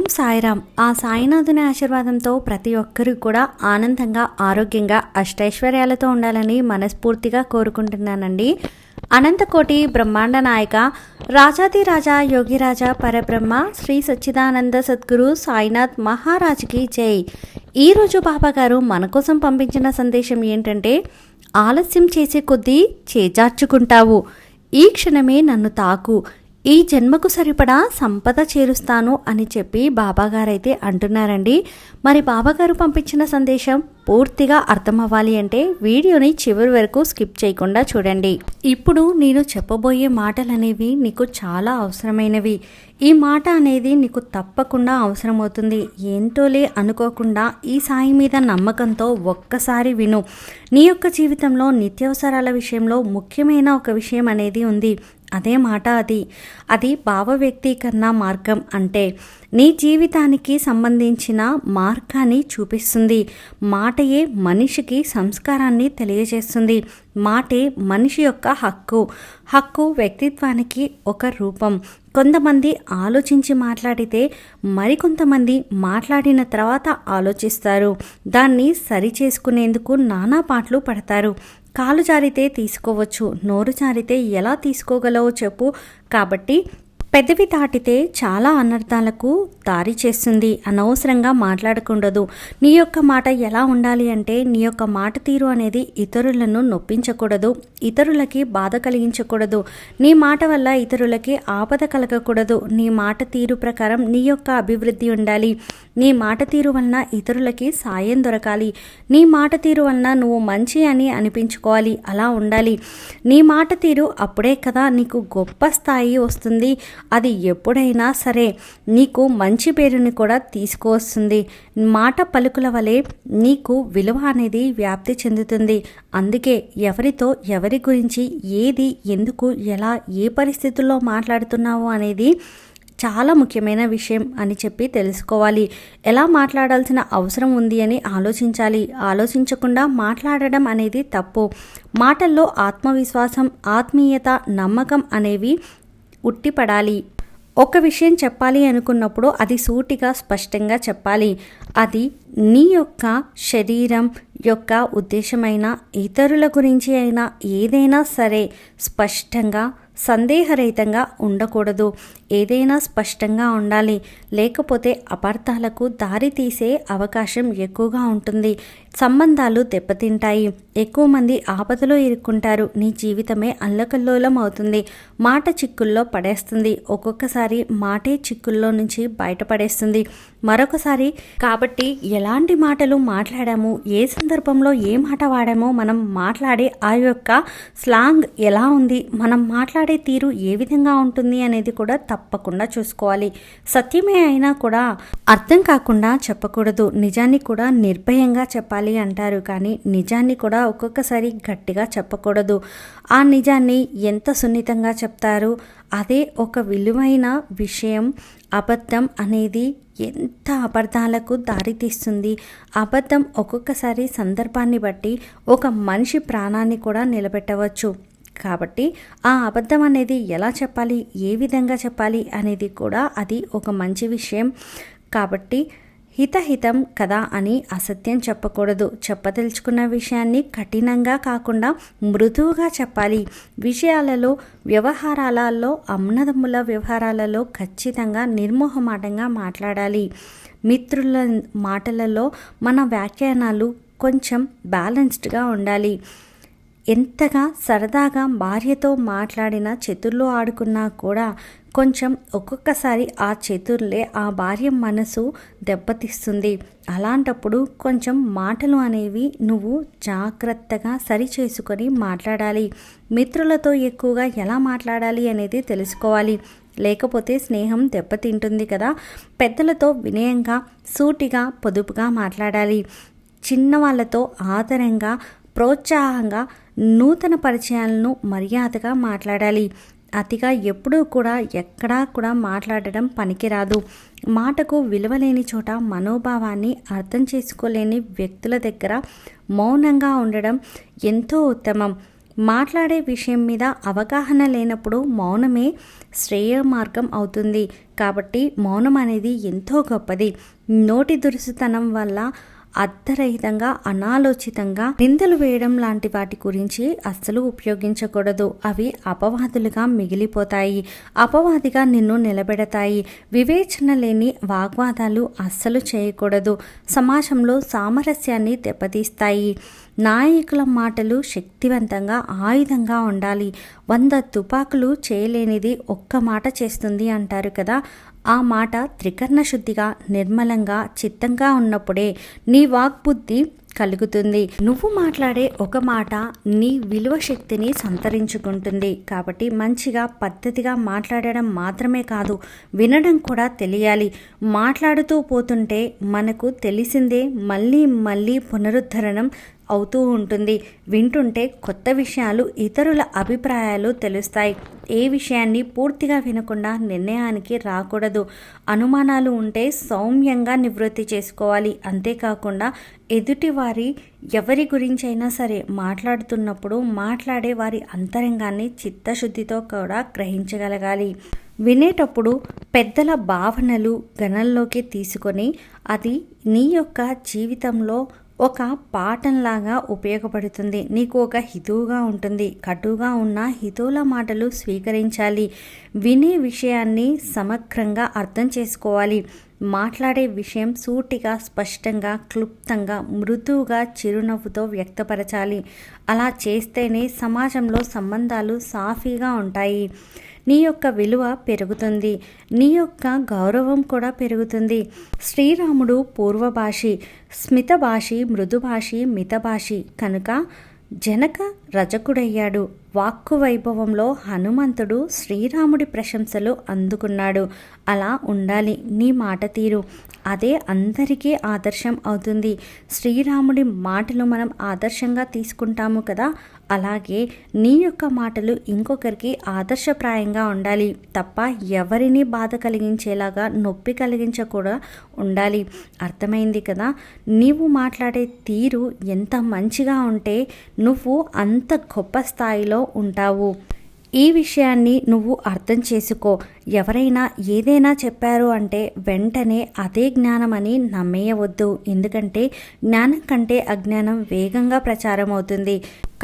సాయిరామ్. ఆ సాయినాథుని ఆశీర్వాదంతో ప్రతి ఒక్కరూ కూడా ఆనందంగా, ఆరోగ్యంగా, అష్టైశ్వర్యాలతో ఉండాలని మనస్ఫూర్తిగా కోరుకుంటున్నానండి. అనంతకోటి బ్రహ్మాండ నాయక, రాజాదిరాజా, యోగిరాజా, పరబ్రహ్మ, శ్రీ సచ్చిదానంద సద్గురు సాయినాథ్ మహారాజ్కి జై. ఈరోజు బాబా గారు మన కోసం పంపించిన సందేశం ఏంటంటే, ఆలస్యం చేసే కొద్దీ చేజార్చుకుంటావు. ఈ క్షణమే నన్ను తాకు, ఈ జన్మకు సరిపడా సంపద చేరుస్తాను అని చెప్పి బాబాగారైతే అంటున్నారండి. మరి బాబాగారు పంపించిన సందేశం పూర్తిగా అర్థం అవ్వాలి అంటే వీడియోని చివరి వరకు స్కిప్ చేయకుండా చూడండి. ఇప్పుడు నేను చెప్పబోయే మాటలు అనేవి నీకు చాలా అవసరమైనవి. ఈ మాట అనేది నీకు తప్పకుండా అవసరమవుతుంది. ఏంటోలే అనుకోకుండా ఈ సాయి మీద నమ్మకంతో ఒక్కసారి విను. నీ యొక్క జీవితంలో నిత్యావసరాల విషయంలో ముఖ్యమైన ఒక విషయం అనేది ఉంది. అదే మాట అది భావ వ్యక్తీకరణ మార్గం. అంటే నీ జీవితానికి సంబంధించిన మార్గాన్ని చూపిస్తుంది. మాటయే మనిషికి సంస్కారాన్ని తెలియజేస్తుంది. మాటే మనిషి యొక్క హక్కు వ్యక్తిత్వానికి ఒక రూపం. కొంతమంది ఆలోచించి మాట్లాడితే మరికొంతమంది మాట్లాడిన తర్వాత ఆలోచిస్తారు. దాన్ని సరిచేసుకునేందుకు నానా పాటలు పడతారు. కాలు జారితే తీసుకోవచ్చు, నోరు జారితే ఎలా తీసుకోగలవో చెప్పు. కాబట్టి పెదవి దాటితే చాలా అనర్థాలకు దారి చేస్తుంది. అనవసరంగా మాట్లాడకూడదు. నీ యొక్క మాట ఎలా ఉండాలి అంటే, నీ యొక్క మాట తీరు అనేది ఇతరులను నొప్పించకూడదు, ఇతరులకి బాధ కలిగించకూడదు. నీ మాట వల్ల ఇతరులకి ఆపద కలగకూడదు. నీ మాట తీరు ప్రకారం నీ యొక్క అభివృద్ధి ఉండాలి. నీ మాట తీరు వలన ఇతరులకి సాయం దొరకాలి. నీ మాట తీరు వలన నువ్వు మంచి అని అనిపించుకోవాలి. అలా ఉండాలి నీ మాట తీరు. అప్పుడే కదా నీకు గొప్ప స్థాయి వస్తుంది. అది ఎప్పుడైనా సరే నీకు మంచి పేరుని కూడా తీసుకువస్తుంది. మాట పలుకుల వలె నీకు విలువ అనేది వ్యాప్తి చెందుతుంది. అందుకే ఎవరితో, ఎవరి గురించి, ఏది, ఎందుకు, ఎలా, ఏ పరిస్థితుల్లో మాట్లాడుతున్నావు అనేది చాలా ముఖ్యమైన విషయం అని చెప్పి తెలుసుకోవాలి. ఎలా మాట్లాడాల్సిన అవసరం ఉంది అని ఆలోచించాలి. ఆలోచించకుండా మాట్లాడడం అనేది తప్పు. మాటల్లో ఆత్మవిశ్వాసం, ఆత్మీయత, నమ్మకం అనేవి ఉట్టిపడాలి. ఒక విషయం చెప్పాలి అనుకున్నప్పుడు అది సూటిగా, స్పష్టంగా చెప్పాలి. అది నీ యొక్క శరీరం యొక్క ఉద్దేశమైన, ఇతరుల గురించి అయినా ఏదైనా సరే స్పష్టంగా, సందేహరహితంగా ఉండకూడదు. ఏదైనా స్పష్టంగా ఉండాలి. లేకపోతే అపార్థాలకు దారి తీసే అవకాశం ఎక్కువగా ఉంటుంది. సంబంధాలు దెబ్బతింటాయి. ఎక్కువ మంది ఆపదలో ఇరుక్కుంటారు. నీ జీవితమే అల్లకల్లోలం అవుతుంది. మాట చిక్కుల్లో పడేస్తుంది. ఒక్కొక్కసారి మాటే చిక్కుల్లో నుంచి బయటపడేస్తుంది మరొకసారి. కాబట్టి ఎలాంటి మాటలు మాట్లాడాము, ఏ సందర్భంలో ఏ మాట వాడామో, మనం మాట్లాడే ఆ యొక్క స్లాంగ్ ఎలా ఉంది, మనం మాట్లాడే తీరు ఏ విధంగా ఉంటుంది అనేది కూడా తప్పకుండా చూసుకోవాలి. సత్యమే అయినా కూడా అర్థం కాకుండా చెప్పకూడదు. నిజాన్ని కూడా నిర్భయంగా చెప్పాలి అంటారు. కానీ నిజాన్ని కూడా ఒక్కొక్కసారి గట్టిగా చెప్పకూడదు. ఆ నిజాన్ని ఎంత సున్నితంగా చెప్తారు. అదే ఒక విలువైన విషయం. అబద్ధం అనేది ఎంత అబద్ధాలకు దారితీస్తుంది. అబద్ధం ఒక్కొక్కసారి సందర్భాన్ని బట్టి ఒక మనిషి ప్రాణాన్ని కూడా నిలబెట్టవచ్చు. కాబట్టి ఆ అబద్ధం అనేది ఎలా చెప్పాలి, ఏ విధంగా చెప్పాలి అనేది కూడా అది ఒక మంచి విషయం. కాబట్టి హితం కదా అని అసత్యం చెప్పకూడదు. చెప్పదలుచుకున్న విషయాన్ని కఠినంగా కాకుండా మృదువుగా చెప్పాలి. విషయాలలో, వ్యవహారాలలో, అన్నదమ్ముల వ్యవహారాలలో ఖచ్చితంగా నిర్మోహమాటంగా మాట్లాడాలి. మిత్రుల మాటలలో మన వ్యాఖ్యానాలు కొంచెం బ్యాలెన్స్డ్గా ఉండాలి. ఎంతగా సరదాగా భార్యతో మాట్లాడినా, చతుర్లో ఆడుకున్నా కూడా కొంచెం ఒక్కొక్కసారి ఆ చతుర్లే ఆ భార్య మనసు దెబ్బతీస్తుంది. అలాంటప్పుడు కొంచెం మాటలు అనేవి నువ్వు జాగ్రత్తగా సరిచేసుకొని మాట్లాడాలి. మిత్రులతో ఎక్కువగా ఎలా మాట్లాడాలి అనేది తెలుసుకోవాలి. లేకపోతే స్నేహం దెబ్బతింటుంది కదా. పెద్దలతో వినయంగా, సూటిగా, పొదుపుగా మాట్లాడాలి. చిన్నవాళ్ళతో ఆదరంగా, ప్రోత్సాహంగా, నూతన పరిచయాలను మర్యాదగా మాట్లాడాలి. అతిగా ఎప్పుడూ కూడా ఎక్కడా కూడా మాట్లాడడం పనికిరాదు. మాటకు విలువలేని చోట మనోభావాన్ని అర్థం చేసుకోలేని వ్యక్తుల దగ్గర మౌనంగా ఉండడం ఎంతో ఉత్తమం. మాట్లాడే విషయం మీద అవగాహన లేనప్పుడు మౌనమే శ్రేయ మార్గం అవుతుంది. కాబట్టి మౌనం అనేది ఎంతో గొప్పది. నోటి దురుసుతనం వల్ల అర్థరహితంగా అనాలోచితంగా నిందలు వేయడం లాంటి వాటి గురించి అస్సలు ఉపయోగించకూడదు. అవి అపవాదులుగా మిగిలిపోతాయి, అపవాదిగా నిన్ను నిలబెడతాయి. వివేచన లేని వాగ్వాదాలు అస్సలు చేయకూడదు, సమాజంలో సామరస్యాన్ని దెబ్బతీస్తాయి. నాయకుల మాటలు శక్తివంతంగా ఆయుధంగా ఉండాలి. 100 తుపాకులు చేయలేనిది ఒక్క మాట చేస్తుంది అంటారు కదా. ఆ మాట త్రికరణ శుద్ధిగా నిర్మలంగా చిత్తంగా ఉన్నప్పుడే నీ వాగ్బుద్ధి కలుగుతుంది. నువ్వు మాట్లాడే ఒక మాట నీ విలువ శక్తిని సంతరించుకుంటుంది. కాబట్టి మంచిగా పద్ధతిగా మాట్లాడడం మాత్రమే కాదు, వినడం కూడా తెలియాలి. మాట్లాడుతూ పోతుంటే మనకు తెలిసిందే మళ్ళీ మళ్ళీ పునరుద్ధరణం అవుతూ ఉంటుంది. వింటుంటే కొత్త విషయాలు, ఇతరుల అభిప్రాయాలు తెలుస్తాయి. ఏ విషయాన్ని పూర్తిగా వినకుండా నిర్ణయానికి రాకూడదు. అనుమానాలు ఉంటే సౌమ్యంగా నివృత్తి చేసుకోవాలి. అంతేకాకుండా ఎదుటివారి ఎవరి గురించైనా సరే మాట్లాడుతున్నప్పుడు మాట్లాడే వారి అంతరంగాన్ని చిత్తశుద్ధితో కూడా గ్రహించగలగాలి. వినేటప్పుడు పెద్దల భావనలు గణంలోకి తీసుకొని అది నీ యొక్క జీవితంలో ఒక పాఠంలాగా ఉపయోగపడుతుంది. నీకు ఒక హితువుగా ఉంటుంది. కటువుగా ఉన్న హితువుల మాటలు స్వీకరించాలి. వినే విషయాన్ని సమగ్రంగా అర్థం చేసుకోవాలి. మాట్లాడే విషయం సూటిగా, స్పష్టంగా, క్లుప్తంగా, మృదువుగా, చిరునవ్వుతో వ్యక్తపరచాలి. అలా చేస్తేనే సమాజంలో సంబంధాలు సాఫీగా ఉంటాయి. నీ యొక్క విలువ పెరుగుతుంది, నీ యొక్క గౌరవం కూడా పెరుగుతుంది. శ్రీరాముడు పూర్వభాషి, స్మితభాషి, మృదుభాషి, మితభాషి కనుక జనక రజకుడయ్యాడు. వాక్కు వైభవంలో హనుమంతుడు శ్రీరాముడి ప్రశంసలు అందుకున్నాడు. అలా ఉండాలి నీ మాట తీరు. అదే అందరికీ ఆదర్శం అవుతుంది. శ్రీరాముడి మాటలు మనం ఆదర్శంగా తీసుకుంటాము కదా, అలాగే నీ యొక్క మాటలు ఇంకొకరికి ఆదర్శప్రాయంగా ఉండాలి తప్ప ఎవరిని బాధ కలిగించేలాగా, నొప్పి కలిగించకూడా ఉండాలి. అర్థమైంది కదా. నీవు మాట్లాడే తీరు ఎంత మంచిగా ఉంటే నువ్వు అంత గొప్ప స్థాయిలో ఉంటావు. ఈ విషయాన్ని నువ్వు అర్థం చేసుకో. ఎవరైనా ఏదైనా చెప్పారు అంటే వెంటనే అదే జ్ఞానమని నమ్మేయవద్దు. ఎందుకంటే జ్ఞానం కంటే అజ్ఞానం వేగంగా ప్రచారం అవుతుంది.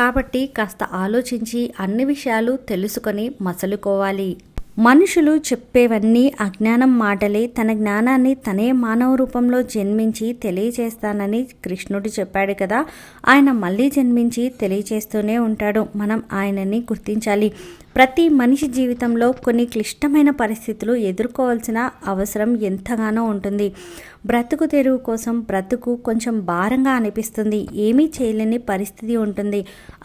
కాబట్టి కాస్త ఆలోచించి అన్ని విషయాలు తెలుసుకొని మసలుకోవాలి. మనుషులు చెప్పేవన్నీ అజ్ఞానం మాటలే. తన జ్ఞానాన్ని తనే మానవ రూపంలో జన్మించి తెలియచేస్తానని కృష్ణుడు చెప్పాడు కదా. ఆయన మళ్ళీ జన్మించి తెలియచేస్తూనే ఉంటాడు. మనం ఆయనని గుర్తించాలి. ప్రతి మనిషి జీవితంలో కొన్ని క్లిష్టమైన పరిస్థితులు ఎదుర్కోవాల్సిన అవసరం ఎంతగానో ఉంటుంది. బ్రతుకు తెరువు కోసం బ్రతుకు కొంచెం భారంగా అనిపిస్తుంది. ఏమీ చేయలేని పరిస్థితి ఉంటుంది.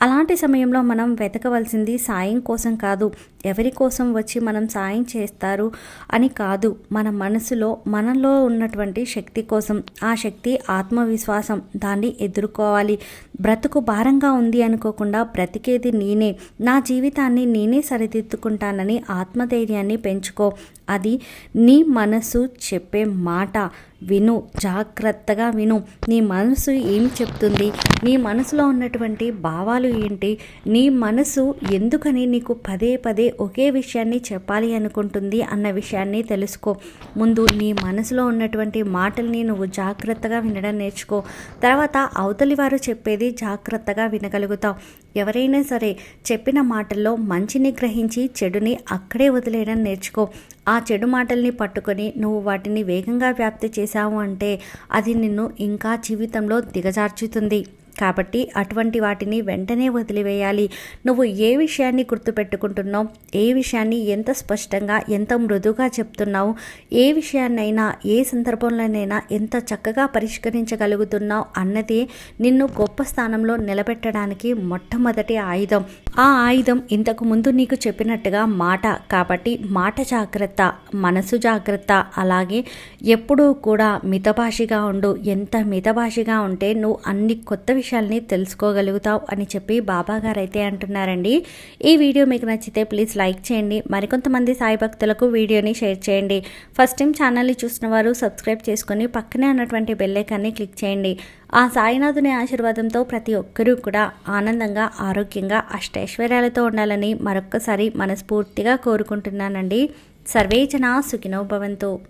అలాంటి సమయంలో మనం వెతకవలసింది సాయం కోసం కాదు, ఎవరి కోసం వచ్చి మనం సాయం చేస్తారు అని కాదు, మన మనసులో మనలో ఉన్నటువంటి శక్తి కోసం. ఆ శక్తి ఆత్మవిశ్వాసం. దాన్ని ఎదుర్కోవాలి. బ్రతుకు భారంగా ఉంది అనుకోకుండా బ్రతికేది నేనే, నా జీవితాన్ని నేనే సరిదిద్దుకుంటానని ఆత్మధైర్యాన్ని పెంచుకో. అది నీ మనసు చెప్పే మాట. విను, జాగ్రత్తగా విను. నీ మనసు ఏమి చెప్తుంది, నీ మనసులో ఉన్నటువంటి భావాలు ఏంటి, నీ మనసు ఎందుకని నీకు పదే పదే ఒకే విషయాన్ని చెప్పాలి అనుకుంటుంది అన్న విషయాన్ని తెలుసుకో. ముందు నీ మనసులో ఉన్నటువంటి మాటల్ని నువ్వు జాగ్రత్తగా వినడం నేర్చుకో. తర్వాత అవతలి వారు చెప్పేది జాగ్రత్తగా వినగలుగుతావు. ఎవరైనా సరే చెప్పిన మాటల్లో మంచిని గ్రహించి చెడుని అక్కడే వదిలేయడం నేర్చుకో. ఆ చెడు మాటల్ని పట్టుకొని నువ్వు వాటిని వేగంగా వ్యాప్తి చేశావు అంటే అది నిన్ను ఇంకా జీవితంలో దిగజార్చుతుంది. కాబట్టి అటువంటి వాటిని వెంటనే వదిలివేయాలి. నువ్వు ఏ విషయాన్ని గుర్తుపెట్టుకుంటున్నావు, ఏ విషయాన్ని ఎంత స్పష్టంగా ఎంత మృదువుగా చెప్తున్నావు, ఏ విషయాన్నైనా ఏ సందర్భంలోనైనా ఎంత చక్కగా పరిష్కరించగలుగుతున్నావు అన్నదే నిన్ను గొప్ప స్థానంలో నిలబెట్టడానికి మొట్టమొదటి ఆయుధం. ఆ ఆయుధం ఇంతకు ముందు నీకు చెప్పినట్టుగా మాట. కాబట్టి మాట జాగ్రత్త, మనసు జాగ్రత్త. అలాగే ఎప్పుడూ కూడా మితభాషిగా ఉండు. ఎంత మితభాషిగా ఉంటే నువ్వు అన్ని కొత్త విషయాల్ని తెలుసుకోగలుగుతావు అని చెప్పి బాబా గారు అయితే అంటున్నారండి. ఈ వీడియో మీకు నచ్చితే ప్లీజ్ లైక్ చేయండి. మరికొంతమంది సాయి భక్తులకు వీడియోని షేర్ చేయండి. ఫస్ట్ టైం ఛానల్ని చూసిన వారు సబ్స్క్రైబ్ చేసుకొని పక్కనే ఉన్నటువంటి బెల్ ఐకాన్ని క్లిక్ చేయండి. ఆ సాయినాథుని ఆశీర్వాదంతో ప్రతి ఒక్కరూ కూడా ఆనందంగా ఆరోగ్యంగా అష్టైశ్వర్యాలతో ఉండాలని మరొక్కసారి మనస్ఫూర్తిగా కోరుకుంటున్నానండి. సర్వే జనా సుఖినో భవంతు.